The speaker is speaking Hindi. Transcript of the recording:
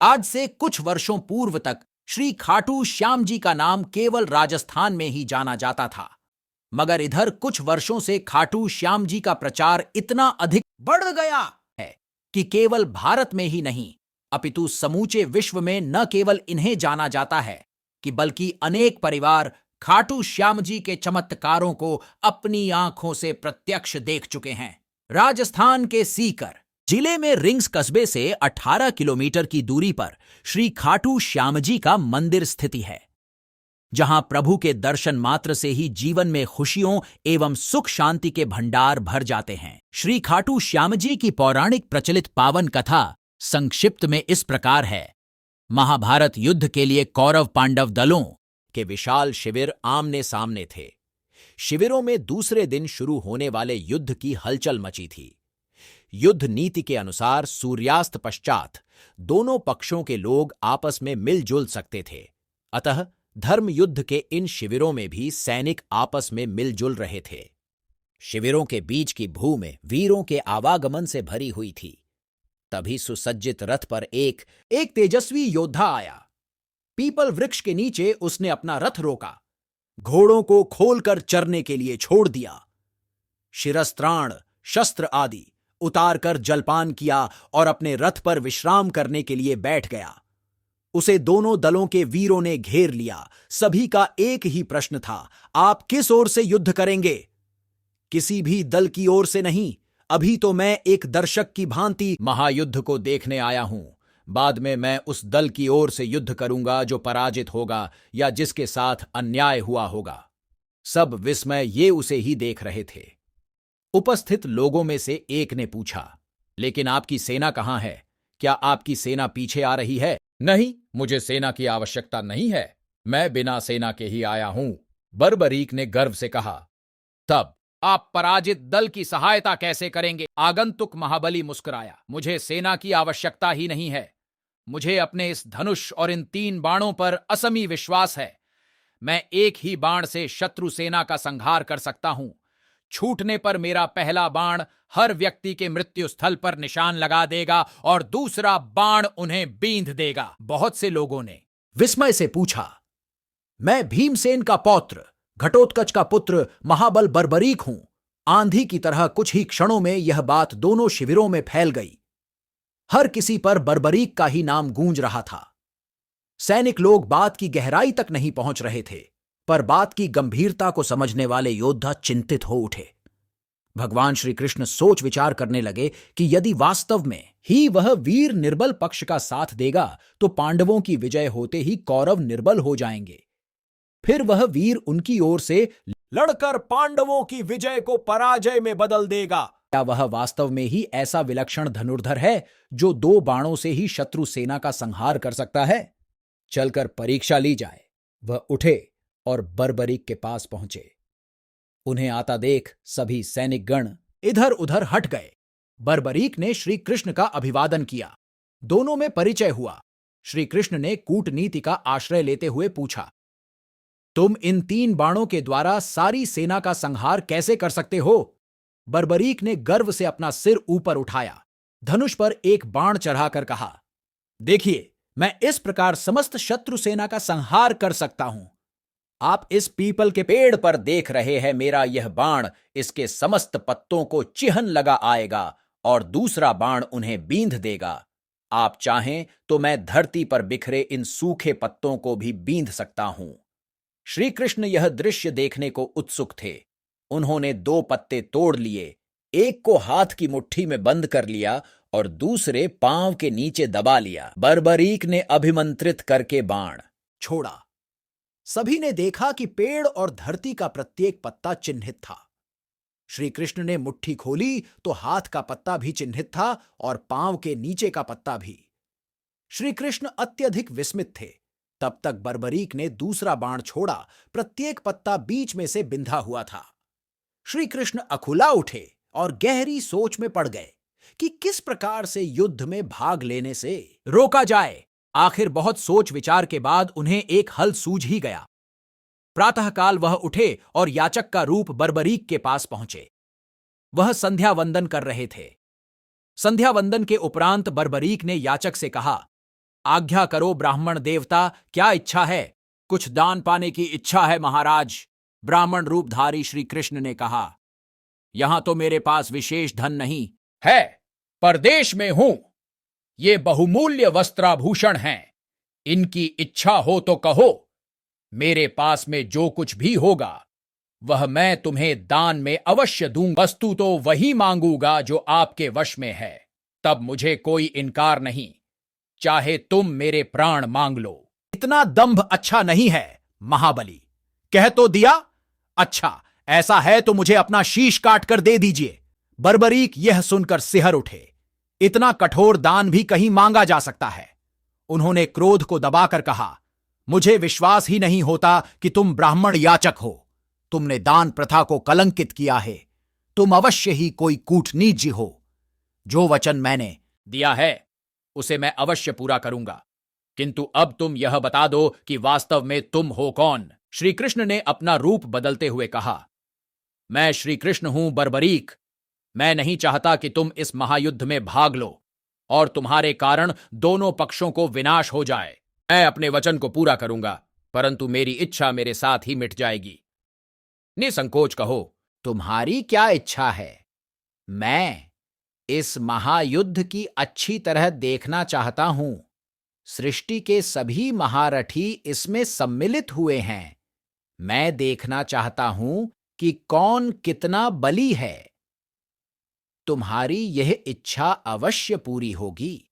आज से कुछ वर्षों पूर्व तक श्री खाटू श्याम जी का नाम केवल राजस्थान में ही जाना जाता था, मगर इधर कुछ वर्षों से खाटू श्याम जी का प्रचार इतना अधिक बढ़ गया है कि केवल भारत में ही नहीं, अपितु समूचे विश्व में न केवल इन्हें जाना जाता है कि बल्कि अनेक परिवार खाटू श्याम जी के चमत्कारों को अपनी आंखों से प्रत्यक्ष देख चुके हैं। राजस्थान के सीकर जिले में रिंग्स कस्बे से 18 किलोमीटर की दूरी पर श्री खाटू श्याम जी का मंदिर स्थिति है, जहां प्रभु के दर्शन मात्र से ही जीवन में खुशियों एवं सुख शांति के भंडार भर जाते हैं। श्री खाटू श्याम जी की पौराणिक प्रचलित पावन कथा संक्षिप्त में इस प्रकार है। महाभारत युद्ध के लिए कौरव पांडव दलों के विशाल शिविर आमने सामने थे। शिविरों में दूसरे दिन शुरू होने वाले युद्ध की हलचल मची थी। युद्ध नीति के अनुसार सूर्यास्त पश्चात दोनों पक्षों के लोग आपस में मिलजुल सकते थे, अतः धर्म युद्ध के इन शिविरों में भी सैनिक आपस में मिलजुल रहे थे। शिविरों के बीच की भूमि वीरों के आवागमन से भरी हुई थी। तभी सुसज्जित रथ पर एक तेजस्वी योद्धा आया। पीपल वृक्ष के नीचे उसने अपना रथ रोका, घोड़ों को खोलकर चरने के लिए छोड़ दिया, शिरस्त्राण शस्त्र आदि उतारकर जलपान किया और अपने रथ पर विश्राम करने के लिए बैठ गया। उसे दोनों दलों के वीरों ने घेर लिया। सभी का एक ही प्रश्न था, आप किस ओर से युद्ध करेंगे? किसी भी दल की ओर से नहीं, अभी तो मैं एक दर्शक की भांति महायुद्ध को देखने आया हूं। बाद में मैं उस दल की ओर से युद्ध करूंगा जो पराजित होगा या जिसके साथ अन्याय हुआ होगा। सब विस्मय ये उसे ही देख रहे थे। उपस्थित लोगों में से एक ने पूछा, लेकिन आपकी सेना कहां है? क्या आपकी सेना पीछे आ रही है? नहीं, मुझे सेना की आवश्यकता नहीं है, मैं बिना सेना के ही आया हूं, बर्बरीक ने गर्व से कहा। तब आप पराजित दल की सहायता कैसे करेंगे? आगंतुक महाबली मुस्कुराया। मुझे सेना की आवश्यकता ही नहीं है, मुझे अपने इस धनुष और इन 3 बाणों पर असमी विश्वास है। मैं एक ही बाण से शत्रु सेना का संहार कर सकता हूं। छूटने पर मेरा पहला बाण हर व्यक्ति के मृत्यु स्थल पर निशान लगा देगा और दूसरा बाण उन्हें बींध देगा। बहुत से लोगों ने विस्मय से पूछा, मैं भीमसेन का पौत्र, घटोत्कच का पुत्र महाबल बर्बरीक हूं। आंधी की तरह कुछ ही क्षणों में यह बात दोनों शिविरों में फैल गई। हर किसी पर बर्बरीक का ही नाम गूंज रहा था। सैनिक लोग बात की गहराई तक नहीं पहुंच रहे थे, पर बात की गंभीरता को समझने वाले योद्धा चिंतित हो उठे। भगवान श्री कृष्ण सोच विचार करने लगे कि यदि वास्तव में ही वह वीर निर्बल पक्ष का साथ देगा तो पांडवों की विजय होते ही कौरव निर्बल हो जाएंगे। फिर वह वीर उनकी ओर से लड़कर पांडवों की विजय को पराजय में बदल देगा। क्या वह वास्तव में ही ऐसा विलक्षण धनुर्धर है जो 2 बाणों से ही शत्रु सेना का संहार कर सकता है? चलकर परीक्षा ली जाए। वह उठे और बर्बरीक के पास पहुंचे। उन्हें आता देख सभी सैनिक गण इधर उधर हट गए। बर्बरीक ने श्री कृष्ण का अभिवादन किया। दोनों में परिचय हुआ। श्री कृष्ण ने कूटनीति का आश्रय लेते हुए पूछा, तुम इन 3 बाणों के द्वारा सारी सेना का संहार कैसे कर सकते हो? बर्बरीक ने गर्व से अपना सिर ऊपर उठाया, धनुष पर एक बाण चढ़ाकर कहा, देखिए, मैं इस प्रकार समस्त शत्रु सेना का संहार कर सकता हूं। आप इस पीपल के पेड़ पर देख रहे हैं, मेरा यह बाण इसके समस्त पत्तों को चिहन लगा आएगा और दूसरा बाण उन्हें बींध देगा। आप चाहें तो मैं धरती पर बिखरे इन सूखे पत्तों को भी बींध सकता हूं। श्री कृष्ण यह दृश्य देखने को उत्सुक थे। उन्होंने 2 पत्ते तोड़ लिए, एक को हाथ की मुट्ठी में बंद कर लिया और दूसरे पांव के नीचे दबा लिया। बर्बरीक ने अभिमंत्रित करके बाण छोड़ा। सभी ने देखा कि पेड़ और धरती का प्रत्येक पत्ता चिन्हित था। श्री कृष्ण ने मुट्ठी खोली तो हाथ का पत्ता भी चिन्हित था और पांव के नीचे का पत्ता भी। श्री कृष्ण अत्यधिक विस्मित थे। तब तक बर्बरीक ने दूसरा बाण छोड़ा। प्रत्येक पत्ता बीच में से बिंधा हुआ था। श्री कृष्ण अकुला उठे और गहरी सोच में पड़ गए कि किस प्रकार से युद्ध में भाग लेने से रोका जाए। आखिर बहुत सोच विचार के बाद उन्हें एक हल सूझ ही गया। प्रातःकाल वह उठे और याचक का रूप बर्बरीक के पास पहुंचे। वह संध्या वंदन कर रहे थे। संध्या वंदन के उपरांत बर्बरीक ने याचक से कहा, आज्ञा करो ब्राह्मण देवता, क्या इच्छा है? कुछ दान पाने की इच्छा है महाराज, ब्राह्मण रूपधारी श्री कृष्ण ने कहा। यहां तो मेरे पास विशेष धन नहीं है, परदेश में हूं। ये बहुमूल्य वस्त्राभूषण हैं, इनकी इच्छा हो तो कहो। मेरे पास में जो कुछ भी होगा वह मैं तुम्हें दान में अवश्य दूंगा। वस्तु तो वही मांगूंगा जो आपके वश में है, तब मुझे कोई इनकार नहीं, चाहे तुम मेरे प्राण मांग लो। इतना दंभ अच्छा नहीं है महाबली, कह तो दिया। अच्छा ऐसा है तो मुझे अपना शीश काट कर दे दीजिए। बर्बरीक यह सुनकर सिहर उठे, इतना कठोर दान भी कहीं मांगा जा सकता है। उन्होंने क्रोध को दबाकर कहा, मुझे विश्वास ही नहीं होता कि तुम ब्राह्मण याचक हो। तुमने दान प्रथा को कलंकित किया है। तुम अवश्य ही कोई कूटनीच हो। जो वचन मैंने दिया है उसे मैं अवश्य पूरा करूंगा, किंतु अब तुम यह बता दो कि वास्तव में तुम हो कौन? श्री कृष्ण ने अपना रूप बदलते हुए कहा, मैं श्री कृष्ण हूं बर्बरीक। मैं नहीं चाहता कि तुम इस महायुद्ध में भाग लो और तुम्हारे कारण दोनों पक्षों को विनाश हो जाए। मैं अपने वचन को पूरा करूंगा, परंतु मेरी इच्छा मेरे साथ ही मिट जाएगी। निसंकोच कहो, तुम्हारी क्या इच्छा है? मैं इस महायुद्ध की अच्छी तरह देखना चाहता हूं। सृष्टि के सभी महारथी इसमें सम्मिलित हुए हैं। मैं देखना चाहता हूं कि कौन कितना बली है। तुम्हारी यह इच्छा अवश्य पूरी होगी।